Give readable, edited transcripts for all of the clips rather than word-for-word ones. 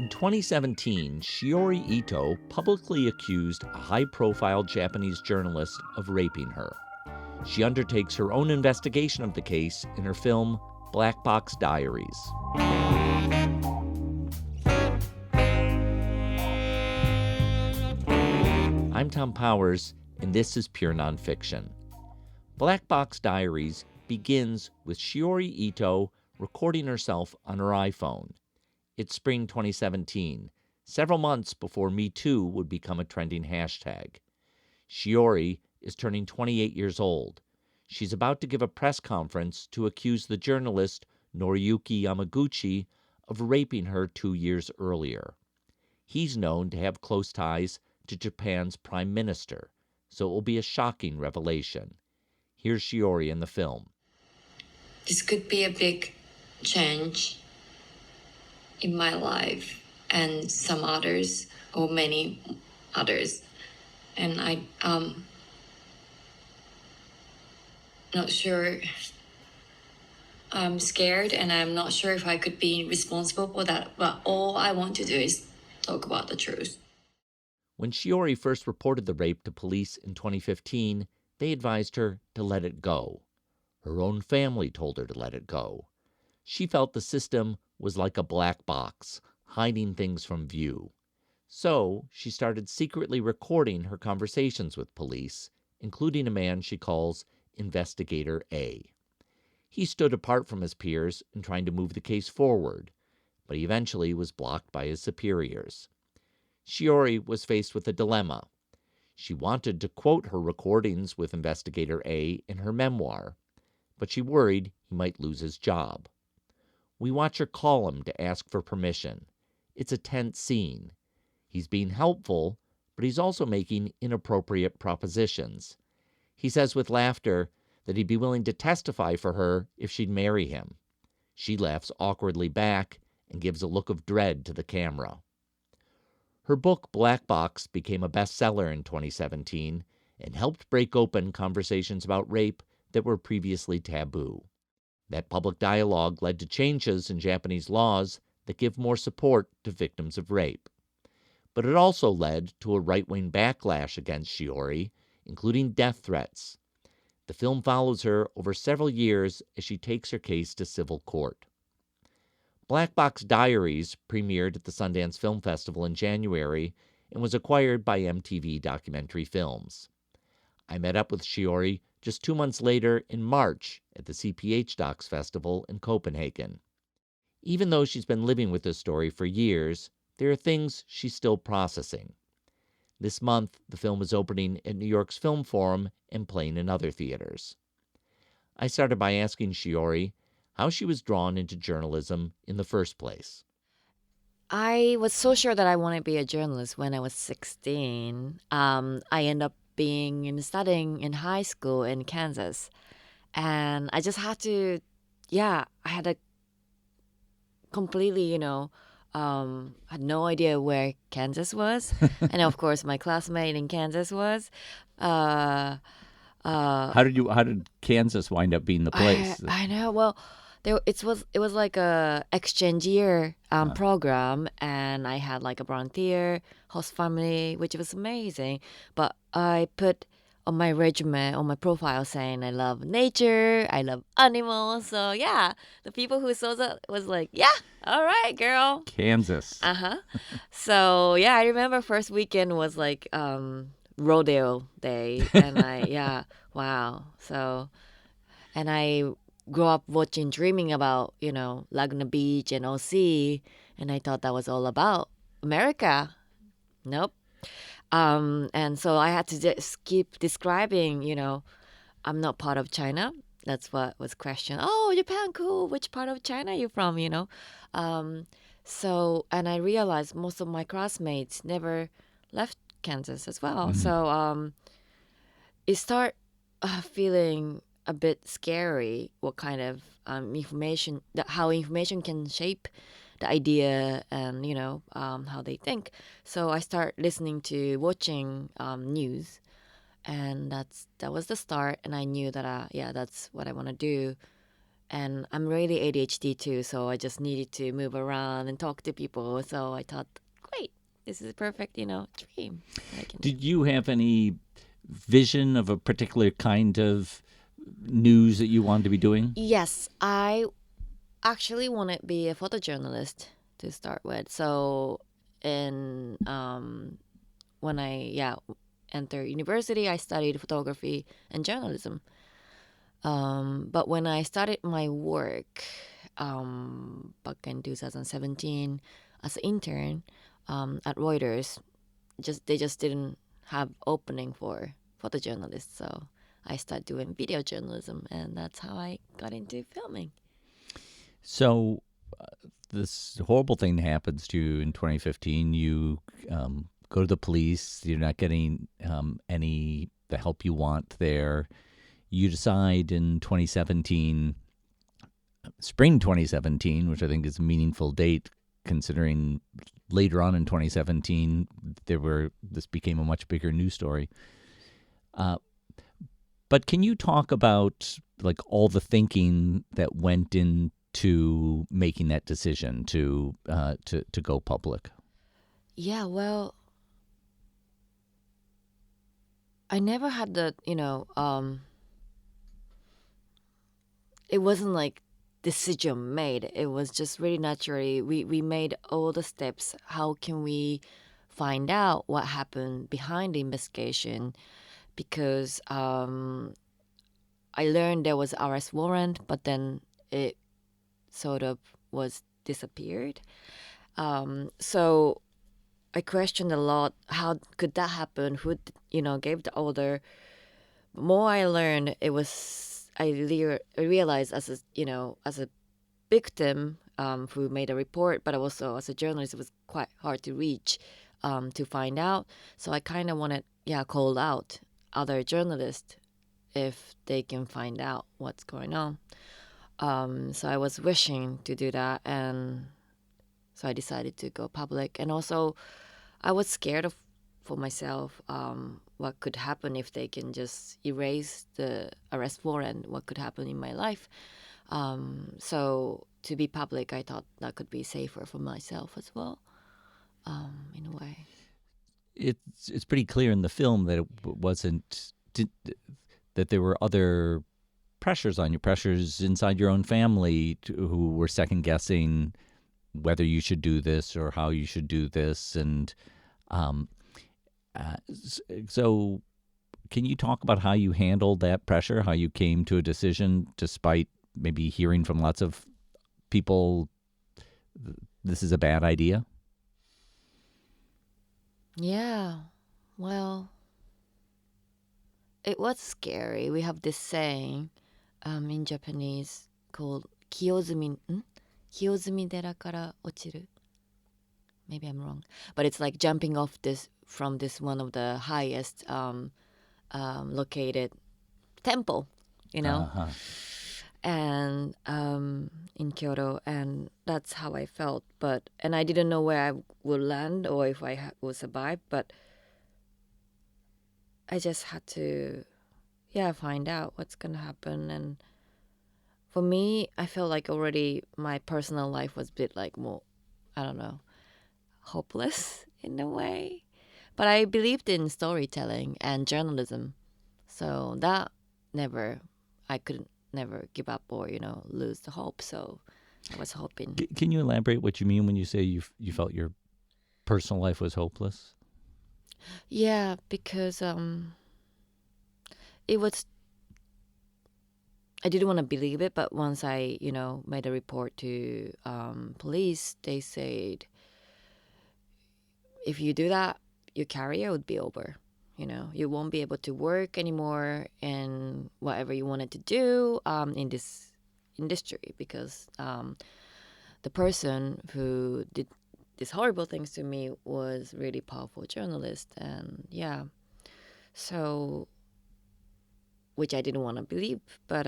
In 2017, Shiori Ito publicly accused a high-profile Japanese journalist of raping her. She undertakes her own investigation of the case in her film Box Diaries. I'm Thom Powers, and this is Pure Nonfiction. Box Diaries begins with Shiori Ito recording herself on her iPhone. It's spring 2017, several months before Me Too would become a trending hashtag. Shiori is turning 28 years old. She's about to give a press conference to accuse the journalist Noriyuki Yamaguchi of raping her 2 years earlier. He's known to have close ties to Japan's prime minister, so it will be a shocking revelation. Here's Shiori in the film. This could be a big change in my life and some others, or many others. And I'm not sure. I'm scared and I'm not sure if I could be responsible for that. But all I want to do is talk about the truth. When Shiori first reported the rape to police in 2015, they advised her to let it go. Her own family told her to let it go. She felt the system was like a black box, hiding things from view. So she started secretly recording her conversations with police, including a man she calls Investigator A. He stood apart from his peers in trying to move the case forward, but he eventually was blocked by his superiors. Shiori was faced with a dilemma. She wanted to quote her recordings with Investigator A in her memoir, but she worried he might lose his job. We watch her call him to ask for permission. It's a tense scene. He's being helpful, but he's also making inappropriate propositions. He says with laughter that he'd be willing to testify for her if she'd marry him. She laughs awkwardly back and gives a look of dread to the camera. Her book, Black Box, became a bestseller in 2017 and helped break open conversations about rape that were previously taboo. That public dialogue led to changes in Japanese laws that give more support to victims of rape. But it also led to a right-wing backlash against Shiori, including death threats. The film follows her over several years as she takes her case to civil court. Box Diaries premiered at the Sundance Film Festival in January and was acquired by MTV Documentary Films. I met up with Shiori just 2 months later in March at the CPH Docs Festival in Copenhagen. Even though she's been living with this story for years, there are things she's still processing. This month, the film is opening at New York's Film Forum and playing in other theaters. I started by asking Shiori how she was drawn into journalism in the first place. I was so sure that I wanted to be a journalist when I was 16. I ended up studying in high school in Kansas. And I just had to, I had a completely, had no idea where Kansas was. And of course, my classmate in Kansas was. How did Kansas wind up being the place? I know. Well, it was like a exchange year program, and I had like a volunteer host family, which was amazing. But I put on my resume, on my profile, saying I love nature, I love animals. So yeah, the people who saw that was like, yeah, all right, girl. Kansas. So yeah, I remember first weekend was like rodeo day, and wow. So, and I grew up dreaming about, Laguna Beach and OC, and I thought that was all about America. Nope. And so I had to just keep describing, I'm not part of China. That's what was questioned. Oh, Japan, cool. Which part of China are you from, So, and I realized most of my classmates never left Kansas as well. Mm-hmm. So it started feeling a bit scary what kind of information, how information can shape the idea and, how they think. So I start watching news, and that was the start. And I knew that, that's what I want to do and I'm really ADHD too, so I just needed to move around and talk to people. So I thought, great, this is a perfect, dream that I can do. Did you have any vision of a particular kind of news that you wanted to be doing? Yes, I actually want to be a photojournalist to start with. So in when I entered university, I studied photography and journalism. But when I started my work back in 2017 as an intern at Reuters, they just didn't have opening for photojournalists. So I started doing video journalism, and that's how I got into filming. So this horrible thing happens to you in 2015. You go to the police. You're not getting any the help you want there. You decide in 2017, spring 2017, which I think is a meaningful date considering later on in 2017 this became a much bigger news story. But can you talk about like all the thinking that went into making that decision to go public? Yeah, well, I never had the, it wasn't like decision made. It was just really naturally. We made all the steps. How can we find out what happened behind the investigation? Because I learned there was arrest warrant, but then it sort of was disappeared. So I questioned a lot. How could that happen? Who, gave the order? The more I learned, I realized as a victim who made a report, but also as a journalist, it was quite hard to reach to find out. So I kind of wanted, call out other journalists if they can find out what's going on. So I was wishing to do that, and so I decided to go public. And also, I was scared for myself what could happen if they can just erase the arrest warrant, what could happen in my life. So to be public, I thought that could be safer for myself as well, in a way. It's pretty clear in the film that it wasn't that there were other pressures on you, pressures inside your own family who were second guessing whether you should do this or how you should do this, and so can you talk about how you handled that pressure, how you came to a decision despite maybe hearing from lots of people this is a bad idea? Yeah, well, it was scary. We have this saying in Japanese called Kiyozumi dera kara ochiru. Maybe I'm wrong, but it's like jumping off from this one of the highest located temple, Uh-huh. and in Kyoto, and that's how I felt. And I didn't know where I would land or if I would survive, but I just had to, find out what's gonna happen. And for me, I felt like already my personal life was a bit like more, I don't know, hopeless in a way. But I believed in storytelling and journalism, so that I couldn't never give up or lose the hope. So I was hoping. Can you elaborate what you mean when you say you felt your personal life was hopeless? Yeah, because it was. I didn't want to believe it, but once I made a report to police, they said, if you do that, your career would be over. You won't be able to work anymore in whatever you wanted to do in this industry, because the person who did these horrible things to me was really powerful journalist. And so, which I didn't want to believe, but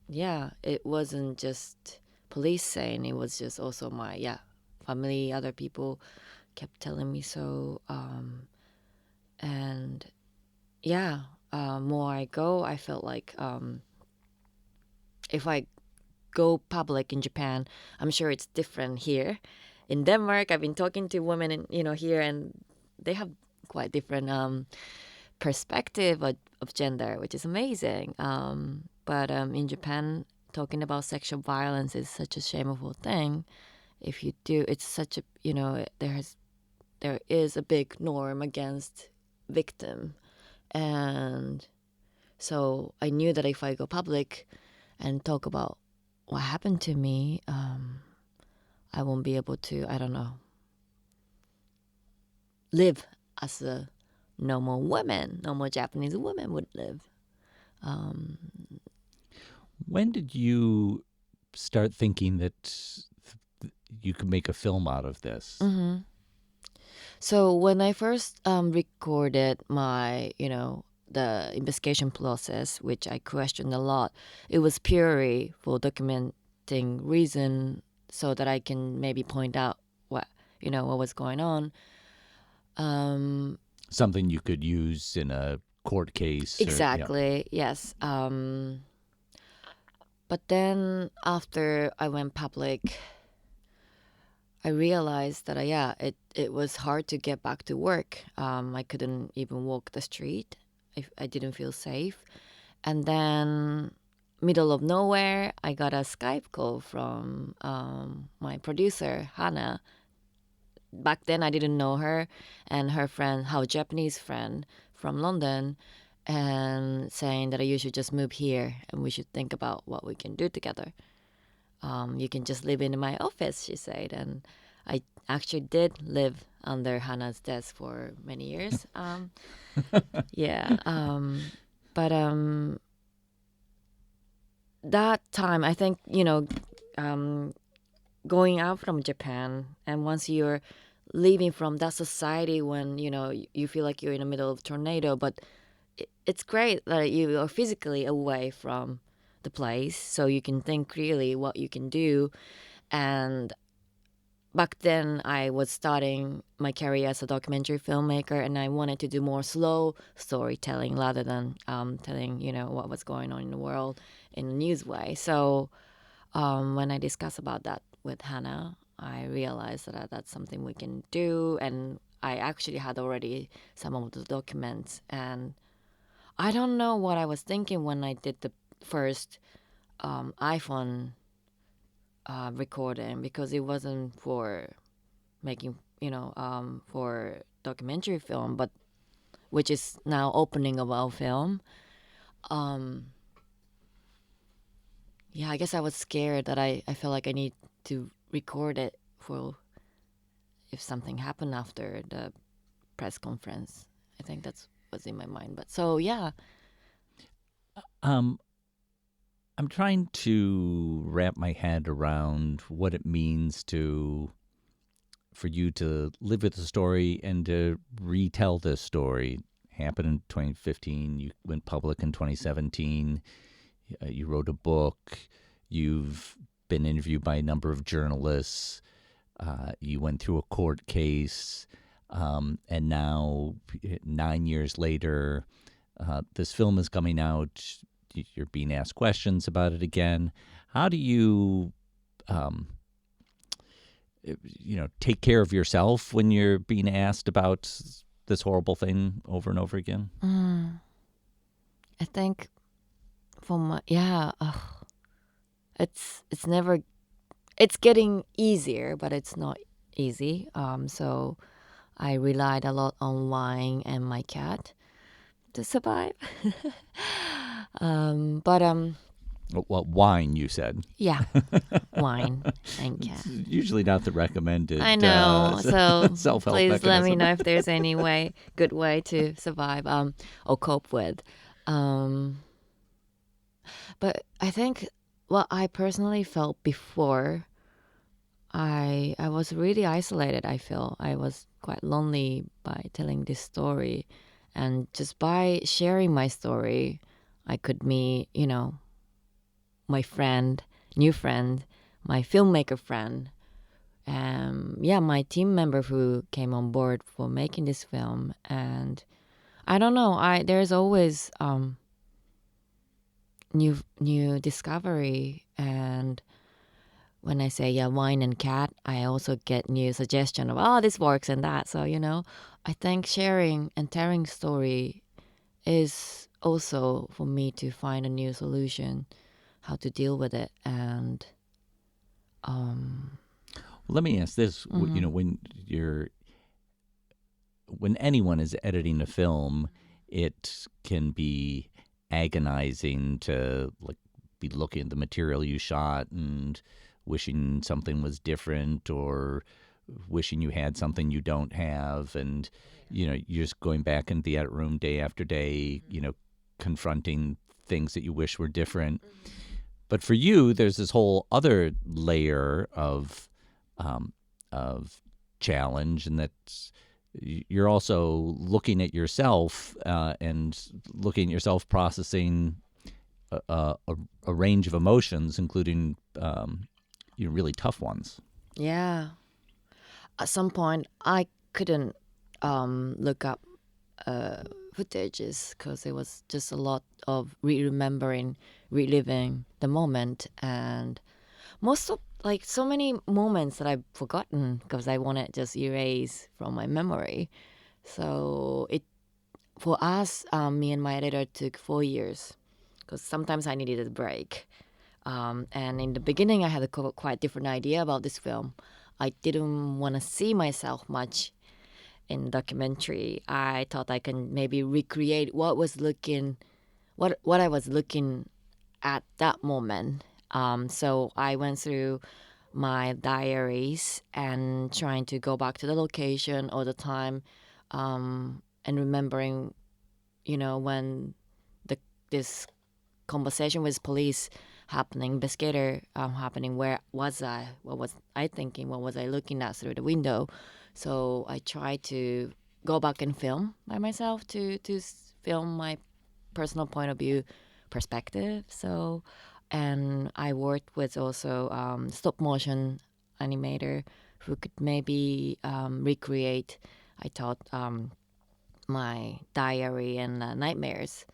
it wasn't just police saying, it was just also my family, other people kept telling me so. And more I go, I felt like if I go public in Japan, I'm sure it's different here. In Denmark, I've been talking to women here, and they have quite different perspective of gender, which is amazing. But in Japan, talking about sexual violence is such a shameful thing. If you do, it's such a there is a big norm against victim, and so I knew that if I go public and talk about what happened to me, I won't be able to, I don't know, live as a normal Japanese woman would live. When did you start thinking that you could make a film out of this? Mm-hmm. So when I first recorded my, the investigation process, which I questioned a lot, it was purely for documenting reason so that I can maybe point out what was going on. Something you could use in a court case. Exactly, yes. But then after I went public, I realized that, it was hard to get back to work. I couldn't even walk the street. I didn't feel safe. And then, middle of nowhere, I got a Skype call from my producer, Hannah. Back then, I didn't know her, and her friend, her Japanese friend from London, and saying that you should just move here and we should think about what we can do together. You can just live in my office, she said. And I actually did live under Hannah's desk for many years. Yeah. But that time, I think, going out from Japan, and once you're leaving from that society when, you feel like you're in the middle of a tornado, but it's great that you are physically away from the place so you can think clearly what you can do. And back then I was starting my career as a documentary filmmaker, and I wanted to do more slow storytelling rather than telling what was going on in the world in a news way. So when I discussed about that with Hannah, I realized that that's something we can do. And I actually had already some of the documents, and I don't know what I was thinking when I did the first iPhone recording, because it wasn't for making, for documentary film, but which is now opening of our film. Yeah, I guess I was scared that I felt like I need to record it for if something happened after the press conference. I think that's what's in my mind. But so, yeah. I'm trying to wrap my head around what it means for you to live with the story and to retell this story. It happened in 2015. You went public in 2017. You wrote a book. You've been interviewed by a number of journalists. You went through a court case. And now, 9 years later, this film is coming out. You're being asked questions about it again. How do you, take care of yourself when you're being asked about this horrible thing over and over again? I think it's getting easier, but it's not easy. So I relied a lot on wine and my cat to survive. Well, wine, you said. Yeah, wine and cat. It's usually not the recommended. I know. So self-help please mechanism. let me know if there's any good way to survive or cope with. But I think what I personally felt before, I was really isolated. I feel I was quite lonely by telling this story, and just by sharing my story, I could meet, my new friend, my filmmaker friend, my team member who came on board for making this film. And I don't know, there's always new discovery. And when I say wine and cat, I also get new suggestion of this works and that. So I think sharing and telling story is also for me to find a new solution, how to deal with it. And Let me ask this: when anyone is editing a film, it can be agonizing to be looking at the material you shot and wishing something was different or wishing you had something you don't have, and you're just going back into the edit room day after day, confronting things that you wish were different. But for you, there's this whole other layer of challenge, and that's you're also looking at yourself and looking at yourself processing a range of emotions, including really tough ones. Yeah. At some point, I couldn't look up footages because it was just a lot of reliving the moment, and most of so many moments that I've forgotten because I want to just erase from my memory. So for us, me and my editor took 4 years because sometimes I needed a break. And in the beginning, I had a quite different idea about this film. I didn't want to see myself much in documentary. I thought I can maybe recreate what I was looking at that moment. So I went through my diaries and trying to go back to the location all the time, and remembering, when this conversation with police happening, investigator happening, where was I? What was I thinking? What was I looking at through the window? So I tried to go back and film by myself to film my personal point of view perspective. So, and I worked with also stop motion animator who could maybe recreate, I thought, my diary and nightmares.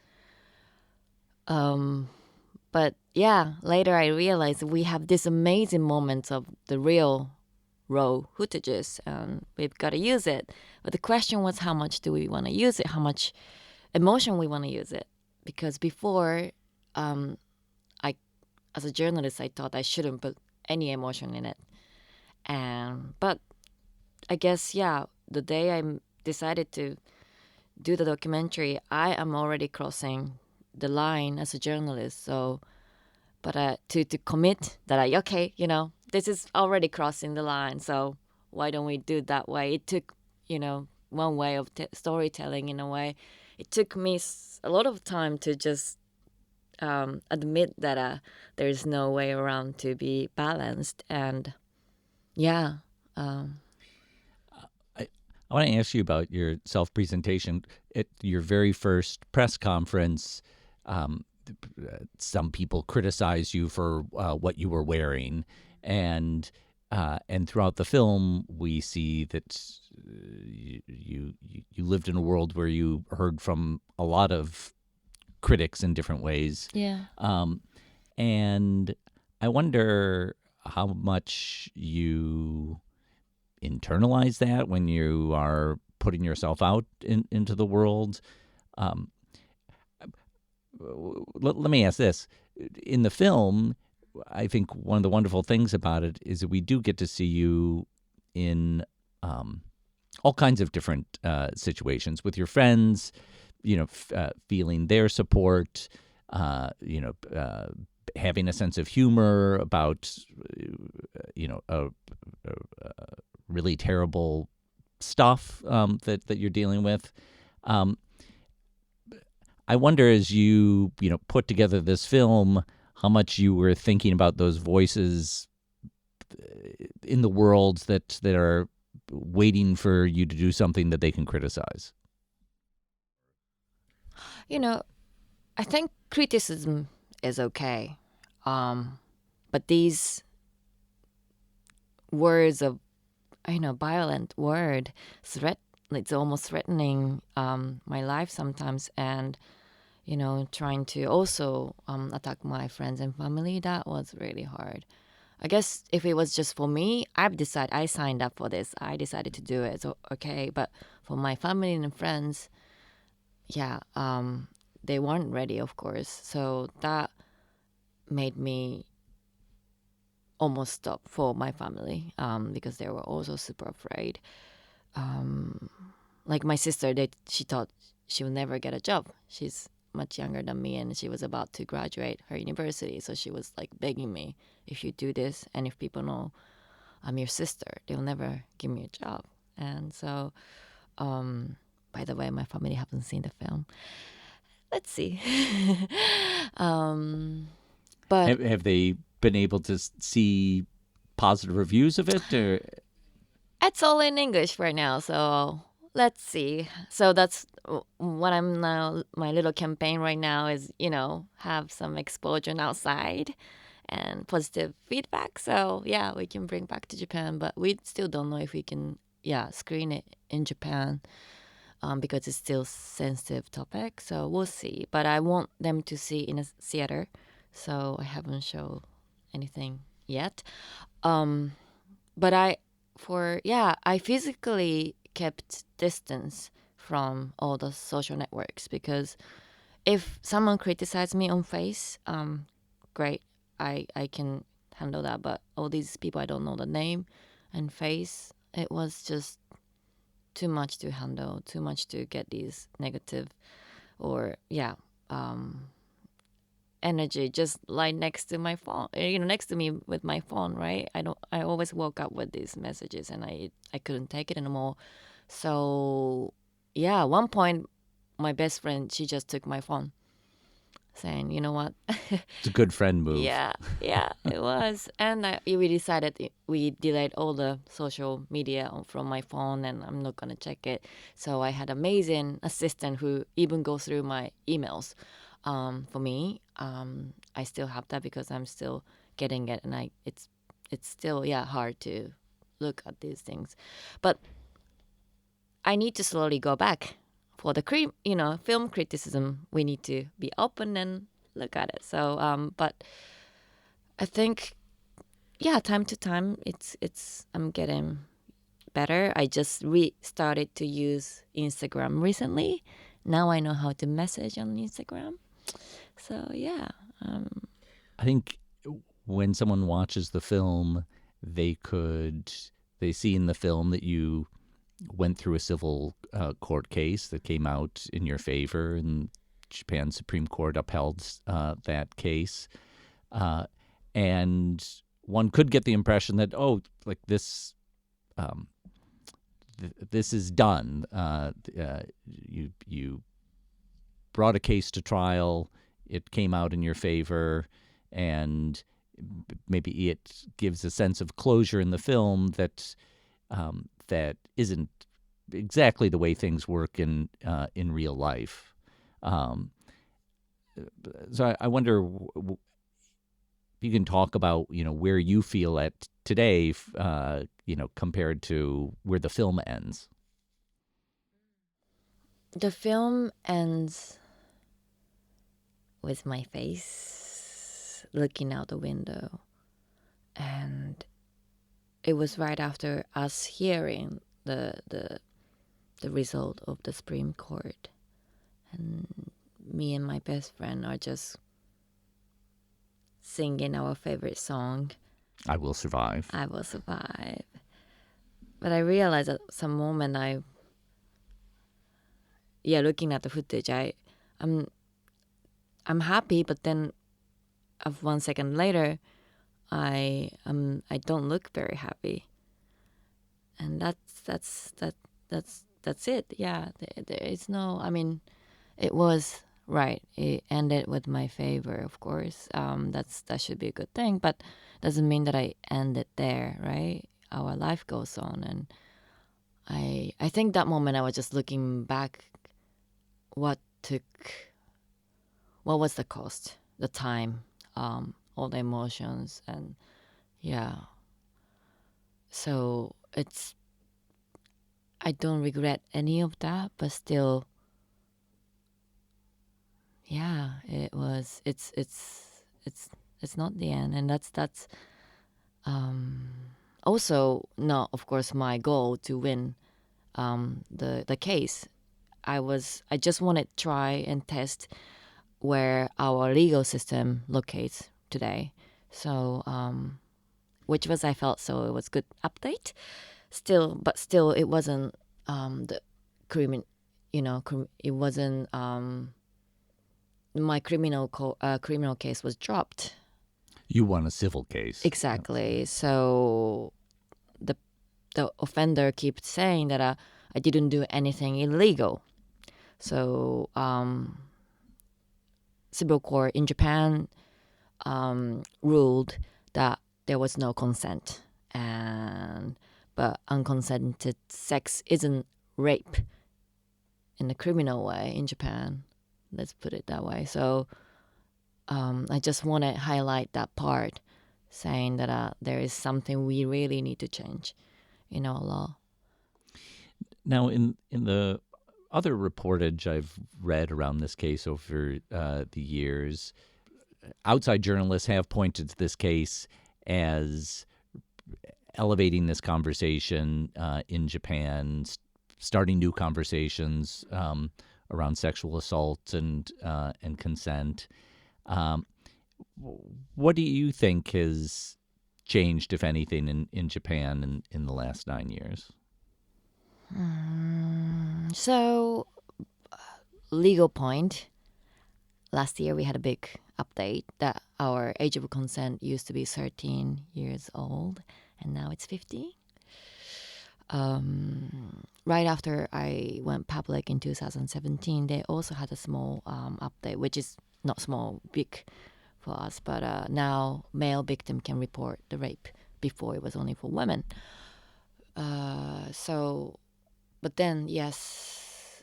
But yeah, later I realized we have this amazing moments of the real raw footages, and we've got to use it. But the question was, how much do we want to use it? How much emotion we want to use it? Because before, as a journalist, I thought I shouldn't put any emotion in it. But I guess, the day I decided to do the documentary, I am already crossing the line as a journalist. So, but to commit that this is already crossing the line. So why don't we do it that way? It took, one way of storytelling in a way. It took me a lot of time to just admit that there is no way around to be balanced. And I want to ask you about your self-presentation. At your very first press conference, some people criticized you for what you were wearing, and throughout the film, we see that you lived in a world where you heard from a lot of critics in different ways. Yeah. And I wonder how much you internalize that when you are putting yourself out into the world. Let me ask this. In the film, I think one of the wonderful things about it is that we do get to see you in all kinds of different situations with your friends, feeling their support, having a sense of humor about, really terrible stuff that you're dealing with. I wonder, as you put together this film, how much you were thinking about those voices in the world that are waiting for you to do something that they can criticize. I think criticism is okay, but these words of violent word it's almost threatening my life sometimes. And trying to also attack my friends and family. That was really hard. I guess if it was just for me, I signed up for this. I decided to do it. So okay, but for my family and friends, yeah, they weren't ready, of course. So that made me almost stop for my family, because they were also super afraid. Like my sister, she thought she would never get a job. She's much younger than me, and she was about to graduate her university. So she was like begging me, if you do this and if people know I'm your sister, they'll never give me a job. And so, by the way, my family haven't seen the film. Let's see. But Have they been able to see positive reviews of it? Or it's all in English right now, so let's see. So that's what I'm now. My little campaign right now is, have some exposure outside and positive feedback. So yeah, we can bring back to Japan, but we still don't know if we can, screen it in Japan, because it's still sensitive topic. So we'll see. But I want them to see in a theater, so I haven't shown anything yet. But I physically kept distance from all the social networks, because if someone criticized me on Face, great, I can handle that. But all these people I don't know the name and face, it was just too much to handle, too much to get these negative or energy just like next to my phone, next to me with my phone, right? I always woke up with these messages, and I couldn't take it anymore. So yeah, at one point my best friend, she just took my phone, saying, you know what? it's a good friend move. Yeah, it was. And we decided we delayed all the social media from my phone, and I'm not going to check it. So I had amazing assistant who even goes through my emails for me. I still have that because I'm still getting it, and it's still hard to look at these things. But I need to slowly go back. For the film criticism, we need to be open and look at it. So, but I think, time to time, I'm getting better. I just restarted to use Instagram recently. Now I know how to message on Instagram. So yeah. I think when someone watches the film, they see in the film that you went through a civil court case that came out in your favor, and Japan's Supreme Court upheld that case. And one could get the impression that, this this is done. You brought a case to trial, it came out in your favor, and maybe it gives a sense of closure in the film that that isn't exactly the way things work in real life. So I wonder if you can talk about where you feel at today, compared to where the film ends. The film ends with my face looking out the window, and it was right after us hearing the result of the Supreme Court, and me and my best friend are just singing our favorite song, I Will Survive. I Will Survive. But I realized at some moment looking at the footage, I'm happy, but then of 1 second later, I don't look very happy, and that's it. Yeah, there is no. I mean, it was right. It ended with my favor, of course. That should be a good thing, but doesn't mean that I ended there, right? Our life goes on, and I think that moment I was just looking back. What was the cost, the time, all the emotions, and so I don't regret any of that, but still, yeah, it was. It's not the end, and that's also not, of course, my goal to win the case. I just wanted to try and test where our legal system locates today. So which was I felt so it was good update. Still, it wasn't the criminal. It wasn't my criminal case was dropped. You won a civil case. Exactly. So the offender keeps saying that I didn't do anything illegal. So civil court in Japan ruled that there was no consent, but unconsented sex isn't rape in the criminal way in Japan. Let's put it that way. So I just want to highlight that part, saying that there is something we really need to change in our law. Now, in the other reportage I've read around this case over the years, outside journalists have pointed to this case as elevating this conversation in Japan, starting new conversations around sexual assault and consent. What do you think has changed, if anything, in Japan in the last 9 years? So, legal point. Last year we had a big update that our age of consent used to be 13 years old, and now it's 50. Right after I went public in 2017, they also had a small update, which is not small, big for us. But now male victim can report the rape. Before it was only for women. But then, yes,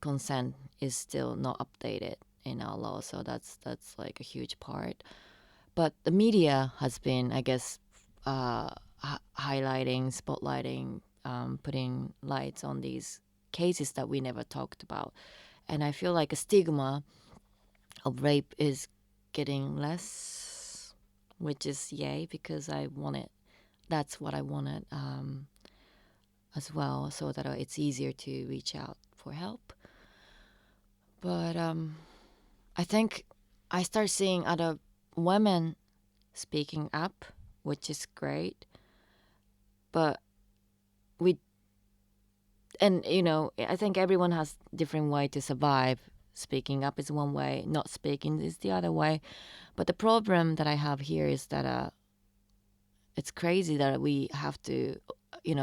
consent is still not updated in our law, so that's like a huge part. But the media has been, I guess, highlighting, spotlighting, putting lights on these cases that we never talked about. And I feel like a stigma of rape is getting less, which is yay, because that's what I wanted as well, so that it's easier to reach out for help. But I think I start seeing other women speaking up, which is great. But I think everyone has different way to survive. Speaking up is one way, not speaking is the other way. But the problem that I have here is that it's crazy that we have to,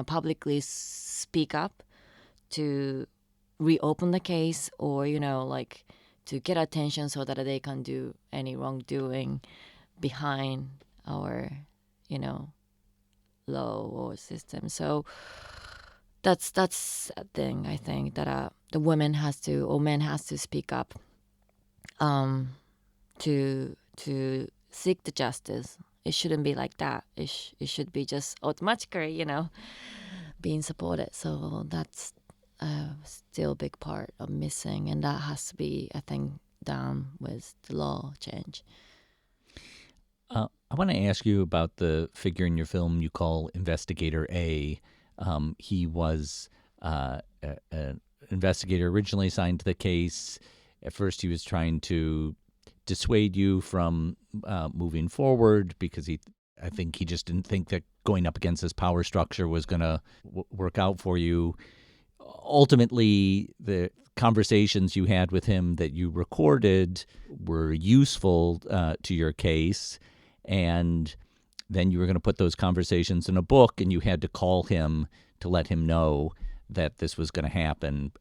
publicly speak up to reopen the case, or, to get attention so that they can do any wrongdoing behind our, law or system. So that's a thing, I think, that the woman has to, or man has to speak up to seek the justice. It shouldn't be like that. It should be just automatically, being supported. So that's still a big part of missing, and that has to be, I think, done with the law change. I want to ask you about the figure in your film you call Investigator A. He was an investigator originally assigned to the case. At first, he was trying to dissuade you from moving forward because I think he just didn't think that going up against this power structure was going to work out for you. Ultimately, the conversations you had with him that you recorded were useful to your case, and then you were going to put those conversations in a book, and you had to call him to let him know that this was going to happen,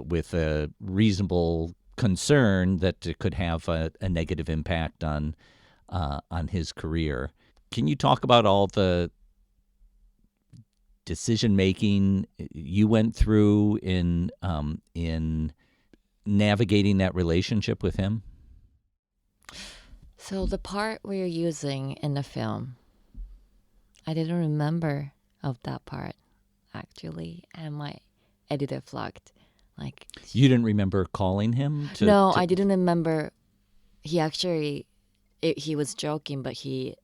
with a reasonable concern that it could have a negative impact on his career. Can you talk about all the decision making you went through in navigating that relationship with him? So the part we're using in the film, I didn't remember of that part, actually, and my editor flagged Like, You didn't remember calling him? no, I didn't remember. He actually, he was joking, but he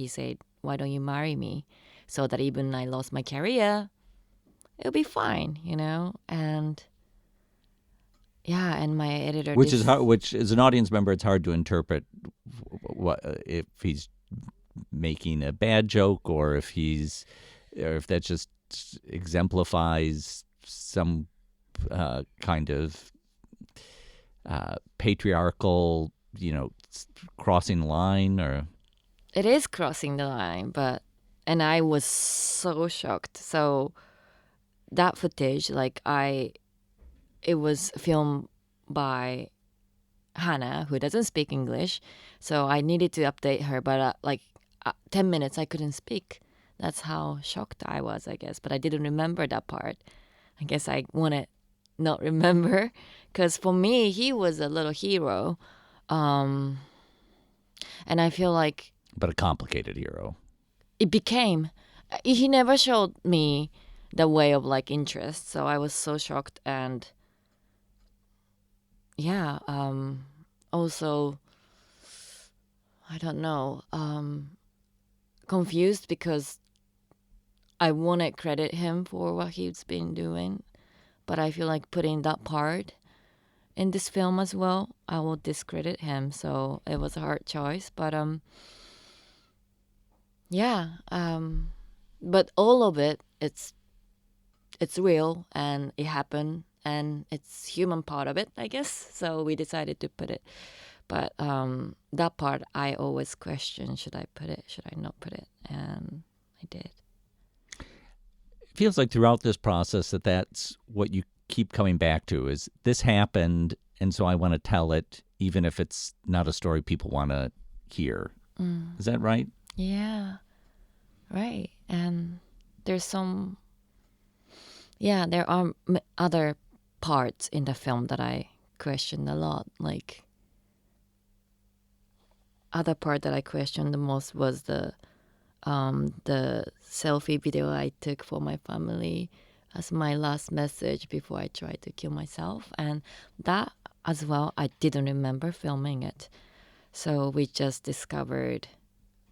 said, "Why don't you marry me?" So that even I lost my career, it'll be fine, you know. And yeah, and my editor, Which is hard, which as an audience member, it's hard to interpret what if he's making a bad joke or if that just exemplifies some kind of patriarchal, crossing the line, or it is crossing the line, and I was so shocked. So that footage, it was filmed by Hannah, who doesn't speak English, so I needed to update her. But 10 minutes, I couldn't speak. That's how shocked I was, I guess. But I didn't remember that part. I guess I want to not remember, because for me, he was a little hero, and I feel like but a complicated hero. it became. He never showed me the way of interest, so I was so shocked. And yeah, also, I don't know, confused, because I want to credit him for what he's been doing, but I feel like putting that part in this film as well, I will discredit him. So it was a hard choice, but yeah, but all of it, it's real and it happened and it's human part of it, I guess. So we decided to put it. But that part, I always question, should I put it, should I not put it? And I did. It feels like throughout this process that's what you keep coming back to, is this happened, and so I want to tell it, even if it's not a story people want to hear. Is that right? Yeah, right. And there's there are other parts in the film that I questioned a lot. Like, other part that I questioned the most was the selfie video I took for my family as my last message before I tried to kill myself. And that as well, I didn't remember filming it. So we just discovered,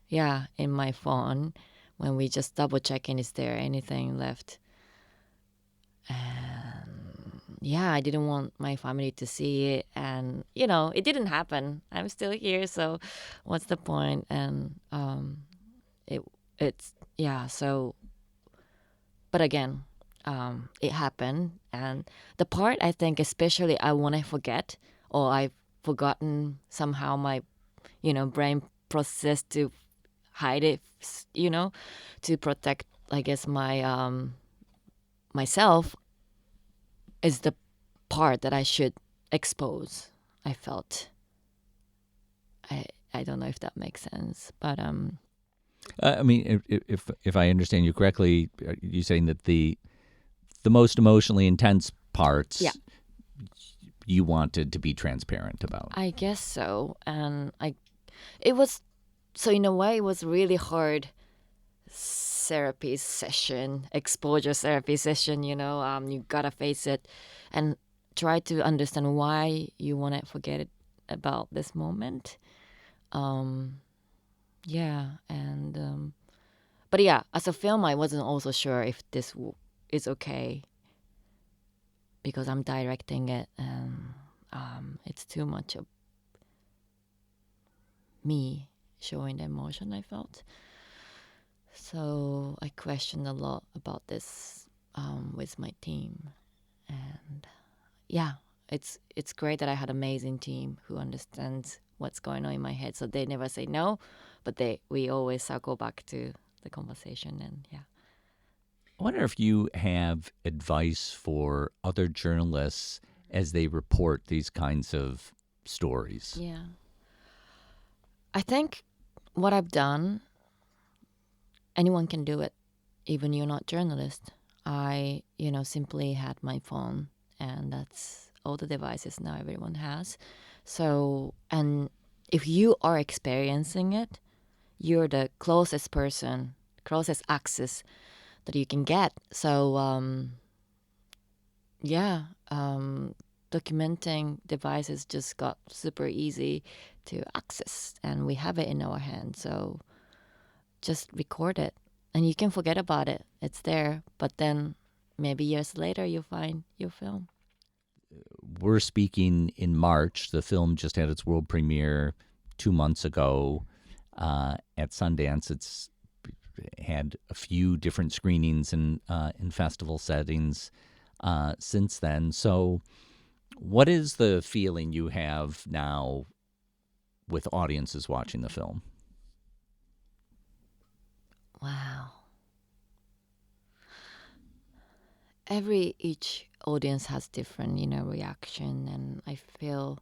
in my phone, when we just double checking, is there anything left? And I didn't want my family to see it. And, it didn't happen. I'm still here, so what's the point? And so, but again, it happened. And the part, I think, especially I want to forget, or I've forgotten somehow, my, brain process to hide it, to protect, I guess, my myself, is the part that I should expose. I felt. I don't know if that makes sense, but I mean, if I understand you correctly, you're saying that the most emotionally intense parts, you wanted to be transparent about. I guess so. And it was, so in a way, it was really hard therapy session, exposure therapy session, you gotta face it and try to understand why you want to forget it about this moment. But as a film, I wasn't also sure if this is okay, because I'm directing it, and it's too much of me showing the emotion I felt. So I questioned a lot about this with my team, and it's great that I had an amazing team who understands what's going on in my head. So they never say no, but we always circle back to the conversation. And I wonder if you have advice for other journalists as they report these kinds of stories. Yeah, I think what I've done, anyone can do it, even you're not journalist. I, simply had my phone, and that's all the devices now everyone has. So, and if you are experiencing it, you're the closest access that you can get. So, yeah, documenting devices just got super easy to access, and we have it in our hands. So just record it, and you can forget about it. It's there, but then maybe years later you find your film. We're speaking in March. The film just had its world premiere 2 months ago at Sundance. It's had a few different screenings in festival settings since then. So what is the feeling you have now with audiences watching the film? Wow. Each audience has different, reaction, and I feel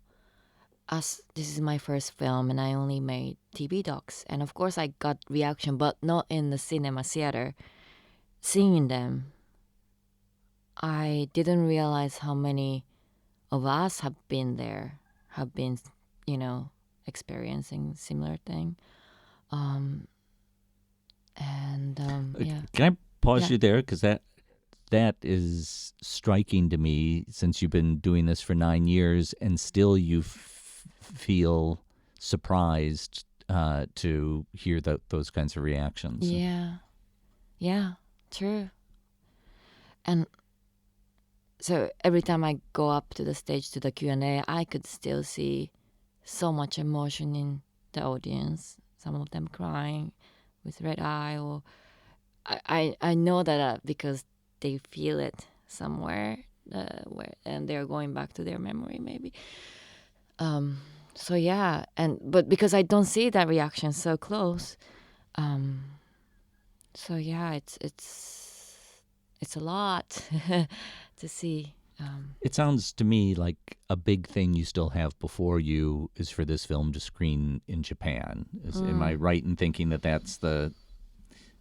as this is my first film and I only made TV docs, and of course I got reaction, but not in the cinema theater. Seeing them, I didn't realize how many of us have been there, have been, experiencing similar thing. Yeah. Can I pause Yeah. you there? Because that is striking to me, since you've been doing this for 9 years and still you feel surprised to hear those kinds of reactions. Yeah, true. And so every time I go up to the stage to the Q&A, I could still see so much emotion in the audience. Some of them crying with red eye, or I know that because they feel it somewhere, and they're going back to their memory maybe. So yeah, but because I don't see that reaction so close, so yeah, it's a lot to see. It sounds to me like a big thing you still have before you is for this film to screen in Japan. Am I right in thinking that that's the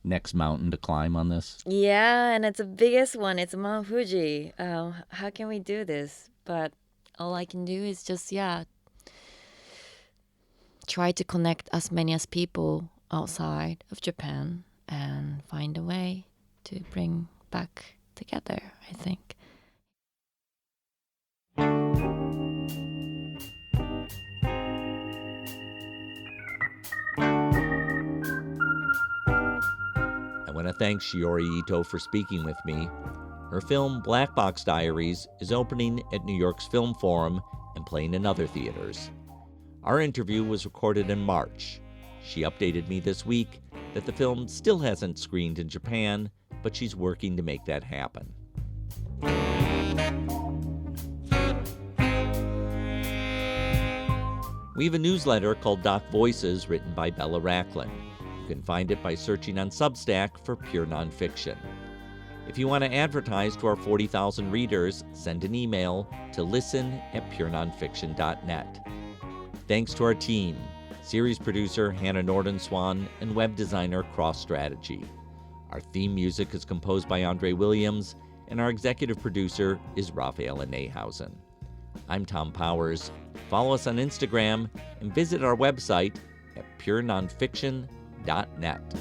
next mountain to climb on this? Yeah, and it's the biggest one. It's Mount Fuji. How can we do this? But all I can do is just, try to connect as many as people outside of Japan and find a way to bring back together, I think. I want to thank Shiori Ito for speaking with me. Her film Black Box Diaries is opening at New York's Film Forum and playing in other theaters. Our interview was recorded in March. She updated me this week that the film still hasn't screened in Japan, but she's working to make that happen. We have a newsletter called Doc Voices, written by Bella Racklin. You can find it by searching on Substack for Pure Nonfiction. If you want to advertise to our 40,000 readers, send an email to listen@purenonfiction.net. Thanks to our team, series producer Hannah Nordenswan and web designer Cross Strategy. Our theme music is composed by Andre Williams, and our executive producer is Raphaela Nehausen. I'm Thom Powers. Follow us on Instagram and visit our website at purenonfiction.net.